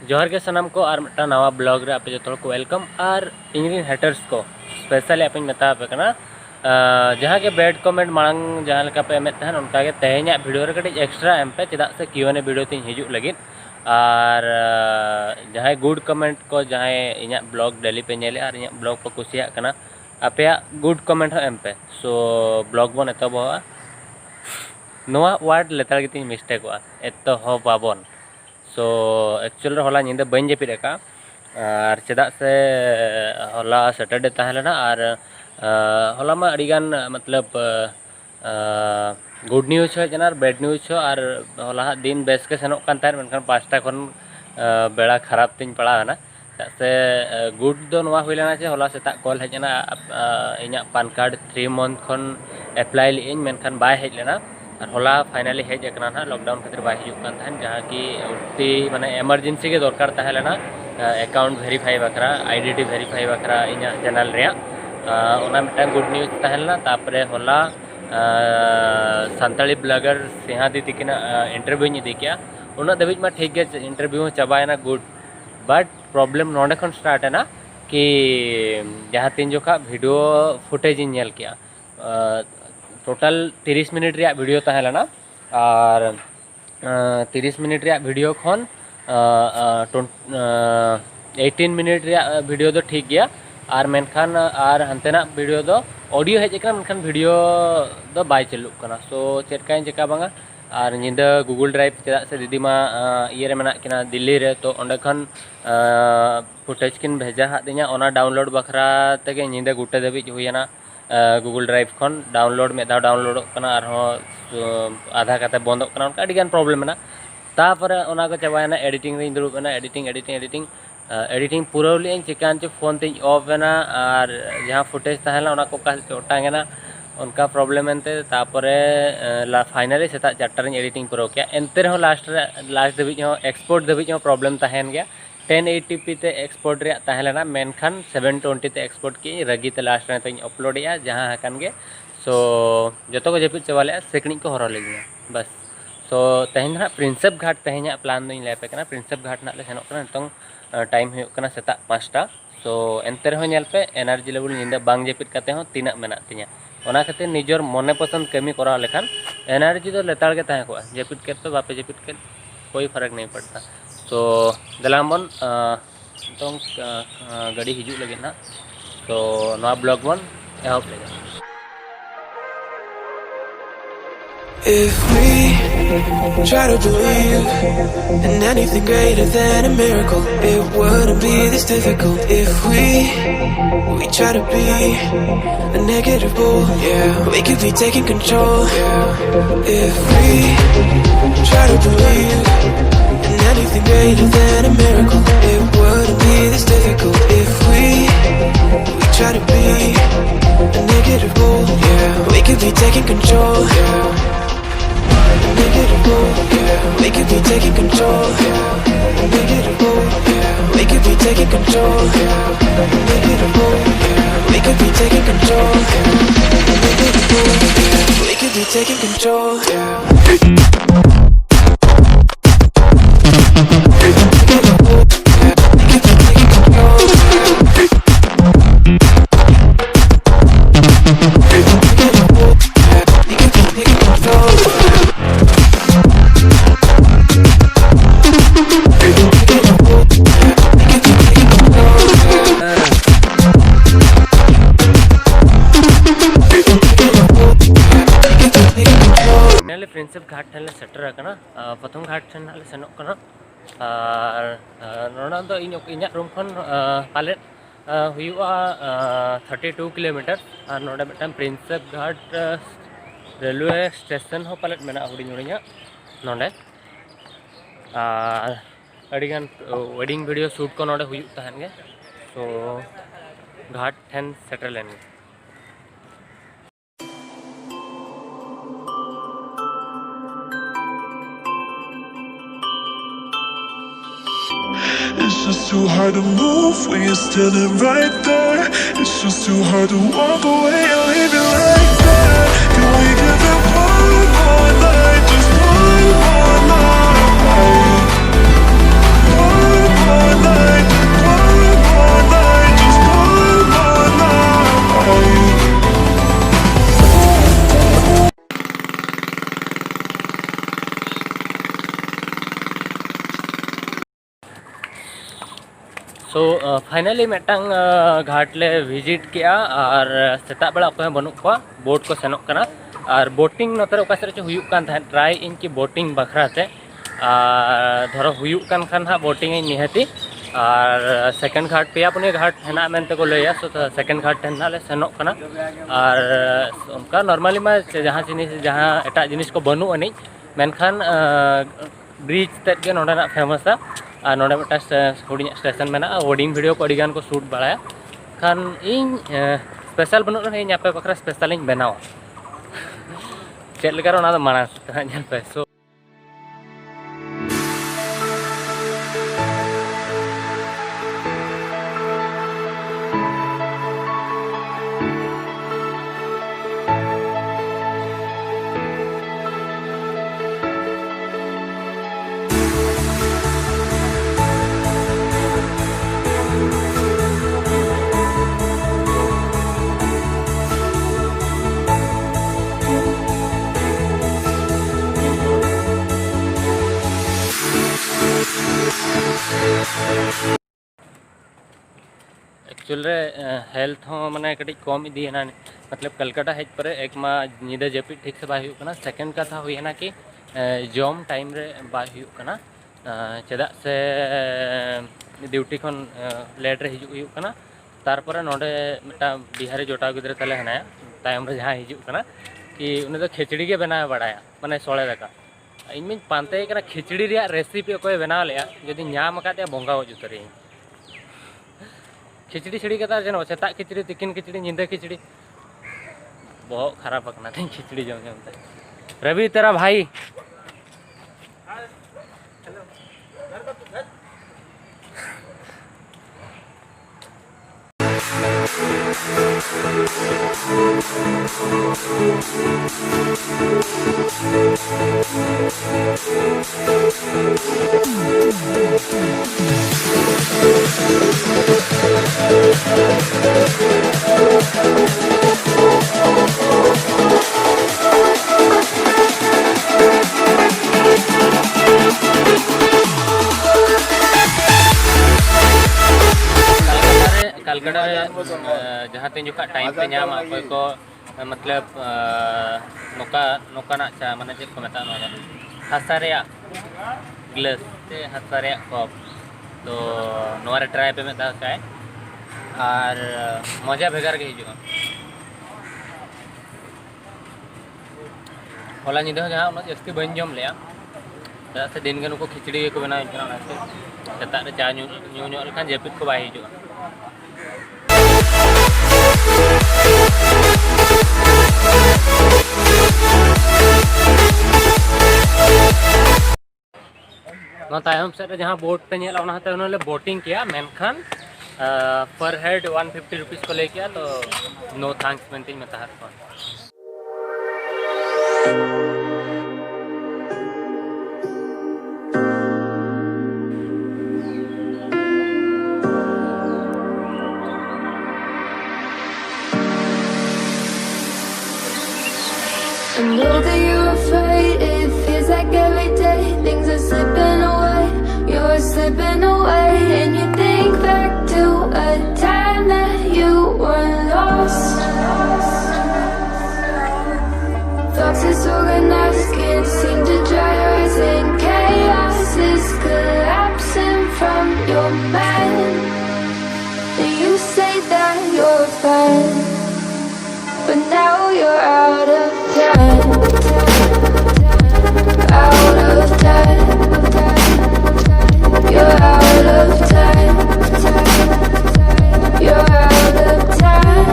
जोहार के सनाम को और मिट्टा नवा ब्लॉग रे आपे जो को वेलकम और इंजीनियरिंग हेटर्स को स्पेशली आप मता पे कना जहाँ के बैड कमेंट मांग जहाँ लेका पे एम तहन उनका के तेहኛ वीडियो रे कटी एक्स्ट्रा एम पे चेदा से Q&A वीडियो तीन हिजुग लगिन और जहाँ गुड कमेंट को जहाँ इኛ ब्लॉग डेली पे नेले और इኛ ब्लॉग को कुसिया कना आपे गुड कमेंट हो एम पे सो ब्लॉग बन एतबा नोआ वार्ड लेतार गितिन मिस्टेक वा एतो बाबन सो एक्चुअल होला निंदा बन जेपिद का और चेदा से होला सैटरडे तहलेना और होला मा अड़ीगान मतलब गुड न्यूज हो जना बैड न्यूज हो और होला दिन बेस के सेनोक कान तार मेनखान 5टा खन बेड़ा खराब तीन पड़ा से गुड दो नोआ हुइलेना जे होला सेता कॉल हेजना इኛ पान कार्ड 3 मंथ खन अप्लाई लिइन मेनखान बाय हेजलेना और होला फाइनली हेज एकना ना लॉकडाउन खातिर बाय हिजुक कान थान जहाँ की उल्टी माने इमरजेंसी के दरकार तहलेना अकाउंट वेरीफाई बकरा आईडेंटिटी वेरीफाई बकरा इኛ चैनल रे ओना मिटा गुड न्यूज तहलेना तापरे होला सानताली ब्लॉगर सिंहादी तिकिना इंटरव्यू नी दिकिया उना दबिज मा ठीक गे इंटरव्यू चाबायना गुड बट प्रॉब्लम नोडे खन स्टार्ट है ना कि जहाँ तीन जो का वीडियो फुटेज नेल किया टोटल 30 मिनट रे वीडियो तहलेना और 30 मिनट रे वीडियो खन 18 मिनट रे वीडियो दो ठीक गया और मेनखान और हंतेना वीडियो दो ऑडियो हेज एकना मेनखान वीडियो दो बाय चलुक कना सो चेका चेका बांगा और निंदा गूगल ड्राइव चेदा से दीदी मा ये रे मेना किना दिल्ली रे तो ओंडे खन फुटेज किन भेजा हादिया ओना डाउनलोड बखरा तेगे निंदा गुटे दबी हुइना गूगल ड्राइव खन डाउनलोड में दाव डाउनलोड कना और आधा काते बंद कना उनका अडिगान प्रॉब्लम ना तापरे ओना को चाबायना एडिटिंग रे दुरुब ना एडिटिंग पूरा चिकान चे फोन तीन ऑफ है और जहाँ फुटेज तहला उना को ओटांगना उनका प्रॉब्लम एनते तापरे फाइनली सेता 4 एडिटिंग पूरा किया एनते रहो last Dhabi export Dhabi problem तहन गया 1080p ते एक्सपोर्ट रे तहलेना मेनखान 720 ते एक्सपोर्ट की रगी ते लास्ट रे तई अपलोड या जहाँ हकन गे सो जतो को जपित चवाले सेकनी को हरो लेगी बस सो तेहन ना प्रिंसेप घाट तेहኛ प्लान दोኝ लेपे कना प्रिंसेप घाट ना ले सेनो कना नितों टाइम हुई कना सेता 5टा सो एनते रहो नेल पे एनर्जी लेवल निंदा बांग जेपित काते हो तीना मेना तिया ओना खातिर निजर मने पसंद कमी करा लेखान एनर्जी तो लेताड़ के तहे को जेपित के तो बापे जेपित के कोई फर्क नहीं पड़ता सो दलामन तो गाड़ी हिजू लगे ना तो नवा ब्लॉग वन एहब लेगा If we try to believe in anything greater than a miracle, it wouldn't be this difficult. If we try to be a negative bull, yeah, we could be taking control. Yeah. If we try to believe in anything greater than a miracle, it wouldn't be this difficult. If we try to be a negative bull, yeah, we could be taking control. Yeah. We could be taking control. We could be taking control. We could be taking control. We could be taking control. Prinsep Ghat ठेले सेटर कना प्रथम घाट ठेन नाले सेनोक कना नोना दो इኛ room खन पाले हुआ 32 किलोमीटर और नोडे मिटन प्रिंसेप घाट रेलवे स्टेशन हो पाले मेना हुडिंग हुडिंगा नोडे अडिगान वेडिंग वीडियो शूट को नोडे हुई तहन गे तो घाट ठेन सेटर लेन It's just too hard to move when you're standing right there. It's just too hard to walk away or leave it like that. Can we give it one more night? Just one more night. One finally मिट्टांग घाट ले visit किया और सेता बेला अकोय बनू को boat को सेनोक कना और बोटिंग नोते ओका सेरे हुयुक कान था ट्राई इन की बोटिंग बखराते धरो हुयुक कान खान हा बोटिंग इन निहती और सेकंड घाट पेया पुने घाट हेना मेनते को लैया सो सेकंड घाट टेन ले सेनोक कना और उनका नॉर्मली मा जहाँ जिनिस जहाँ एटा जिनिस को बनू अनी मेनखान ब्रिज तेज के नोडा फेमस और नोडे मिट्टा हुडिंग स्टेशन में वेडिंग वीडियो को अड़ीगान को शूट बड़ाया खान इन स्पेशल बनू इन आपे बखरा स्पेशल इन बनावा चेक लेकर ओना दो मानस जन पे सो एक्चुअल रे हेल्थ हो माने कटी कम इदी ना मतलब कलकत्ता हेज पर एक मा निदा जपिट ठीक से बाय हुई कना सेकंड का था हुई ना कि जॉम टाइम रे बाय हुई कना चेदा से ड्यूटी खन लेट रे हिजु हुई कना तारपर नोडे मिटा बिहारी जोटा गिद्रे तले हनाया टाइम रे जहां हिजु कना कि उनी तो खिचड़ी के बना बड़ाया माने सोले दका इन मिन पानते कना खिचड़ी रिया रेसिपी कोई बना लिया जदि न्याम का बोंगा हो जुतरी खिचड़ी छिड़ी कता जन सेता खिचड़ी तिकिन खिचड़ी निंदा खिचड़ी बहुत खराब पकना थे खिचड़ी जम जमते रवि तेरा भाई कलकत्ता जहाँ तीन जुका टाइम पे नाम अकोय को मतलब नोका नोकाना चा माने चेक को मेता ना हासा रेया ग्लास ते हासा रेया कप तो नोरा ट्राई पे मेता काय और मजा भेगार के हिजुआ होला निदो जहाँ उन जस्ती बन जम लिया चदा से दिन के नुको खिचड़ी को बना इनका सेता रे चा न्यू लखान जेपिट को बाय हिजुआ तायम से जहाँ बोट पे उन्होंने बोटिंग किया मेनखान पर हेड 150 रुपीज़ को ले किया तो नो थैंक्स मेनती में तहत I know that you're afraid, it feels like every day things are slipping away, you're slipping away. And you think back to a time that you were lost. Thoughts disorganized, can't seem to dry your eyes, and chaos is collapsing from your mind. And you say that you're fine, but now you're out of time, out of time, you're out of time, you're out of time,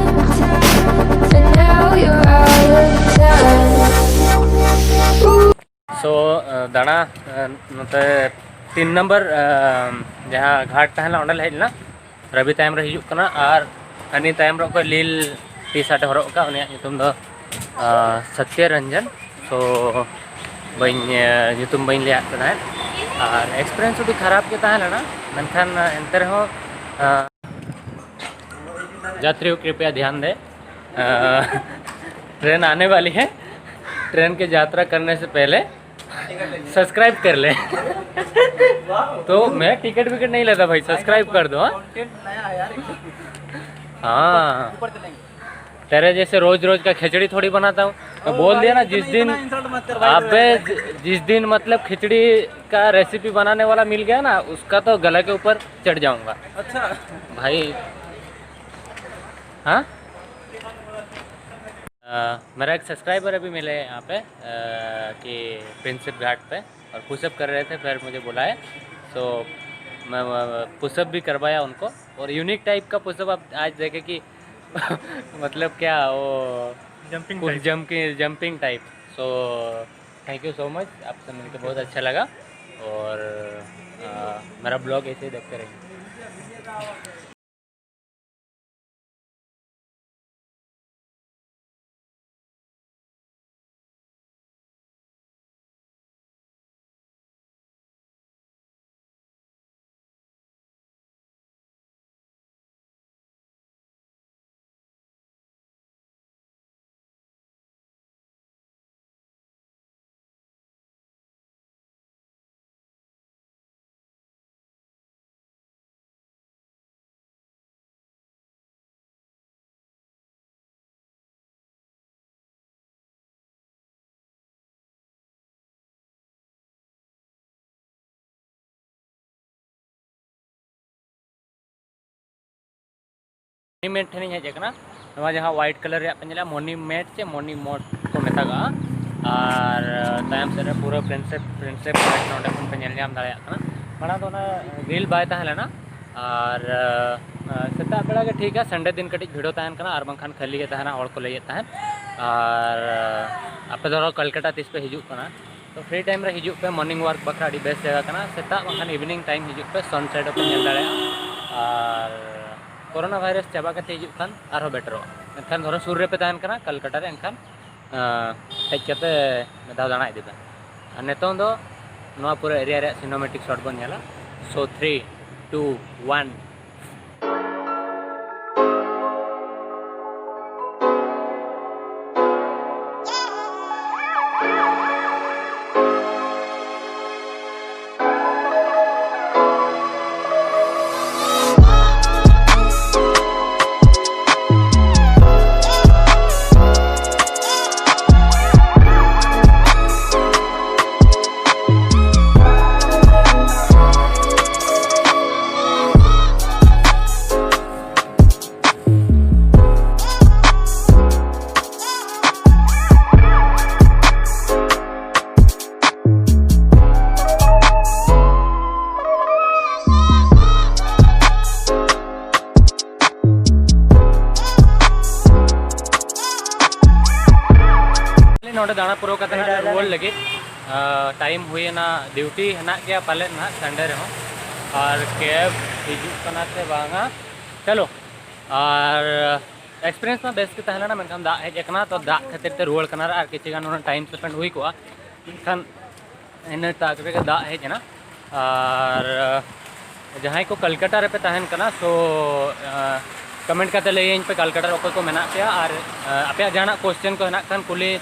and now you're out of time. सो दाना नोते 3 number जहाँ घाट तहला ओंडे हेजना Ravi time रे हिजुक कना और Honey time रे को लील T shirt Harak का उनिया नितुम दो सत्य रंजन सो बइन नितुम बइन लिया कना और एक्सपीरियंस भी खराब के तहला मेनखान एंते रहो यात्रियों कृपया ध्यान दे ट्रेन आने वाली है। ट्रेन की यात्रा करने से पहले सब्सक्राइब कर ले। तो मैं टिकट विकेट नहीं लेता भाई, सब्सक्राइब कर दो। हाँ तेरे जैसे रोज रोज का खिचड़ी थोड़ी बनाता हूँ। तो बोल दिया ना जिस दिन जिस दिन मतलब खिचड़ी का रेसिपी बनाने वाला मिल गया ना, उसका तो गला के ऊपर चढ़ जाऊंगा। अच्छा भाई। हाँ मेरा एक सब्सक्राइबर अभी मिले यहाँ पे कि प्रिंसिप घाट पे, और पुशअप कर रहे थे, फिर मुझे बुलाए तो मैं पुशअप भी करवाया उनको। और यूनिक टाइप का पुशअप आप आज देखे कि मतलब क्या वो jumping type. So thank you so much, आपसे मिलकर बहुत अच्छा लगा। और मेरा ब्लॉग ऐसे ही देखते रहिए। मोनीमेंट ठेन हेजना जहाँ व्हाइट कलर पे मोनीमेंट से मोनीमोट को मेतागा। और तायम से पूरा फ्रेंडशिप नोडे पे नाम दाड़ा माना तो रील बाय तहलेना। और सेता बेड़ा के ठीक है, संडे दिन कटी भिड़ो तहन कना और बंखान खाली के तहना हड़ को लइए तहन। और आपे धरो कलकत्ता तीस पे हिजुग कना तो फ्री टाइम रे हिजुग पे मॉर्निंग वॉक बखरा अड़ी बेस्ट जगह कना। सेता बंखान इवनिंग टाइम हिजुग पे सनसेट पे नेल दाड़ा। और कोरोना वायरस चाबा के हिजुग खान आरो बेटरो एनखान धरो सुर रे पे तहन कना कलकत्ता रे एनखान हेज कते दाव दाणा इदी बे। और नितों दो नोआ पूरा एरिया रे सिनेमैटिक शॉट बन नेला। सो 3 2 1 नोडे दाणा पूरा करते हैं रुआड़ लगे टाइम हुए ना ड्यूटी हेना गया पाले ना संडे रहो। और कैब हिजुकना से बांगा चलो। और एक्सपीरियंस में बेस्ट के तहलेना मेनखान दा हेजना तो दा खातिर ते रुआड़ कना और किछि गान टाइम स्पेंड हुई को मेनखान इन ताकरे के दा हेजना। और जहां को कलकत्ता रे पे तहन कना सो कमेंट करते लई पे कलकत्ता रे को मेना पे। और आपे जहां क्वेश्चन को हेना खान कुली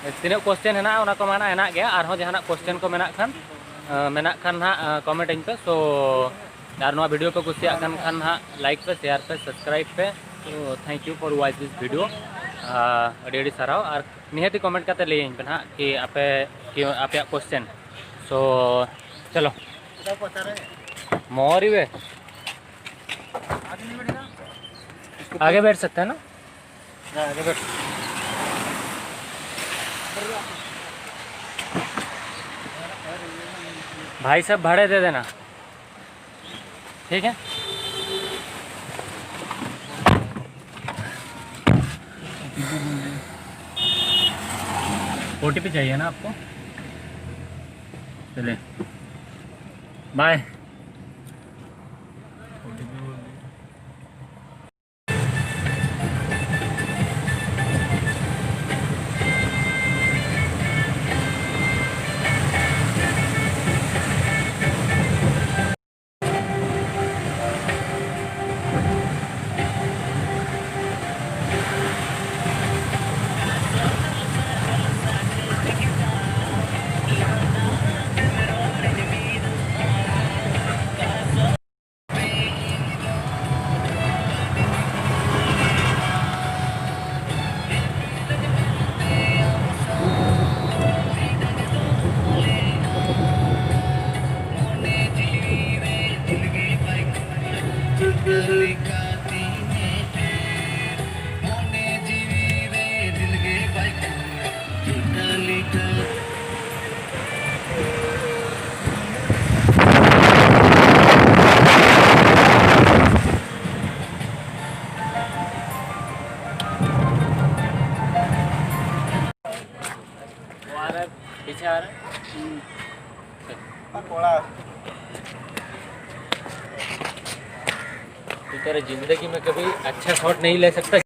तीन क्वेश्चन है उना को माना है गया और जहाँ क्वेश्चन को मेना खान हाँ कमेंट इन पे। सो यार नोआ वीडियो पे कुसिया खान हाँ लाइक पे शेयर पे सब्सक्राइब पे। तो thank you for watch this video अड़ी साराव। और निहती कमेंट करते लई पे हाँ कि आपे क्वेश्चन। सो चलो मोरी वे आगे बैठ सकते हैं ना, आगे बैठ। भाई सब भाड़े दे देना, ठीक है। OTP चाहिए ना आपको, चले बाय। वो आ रहा है, पीछे आ रहा है। तू तेरे जिंदगी में कभी अच्छा शॉट नहीं ले सकता।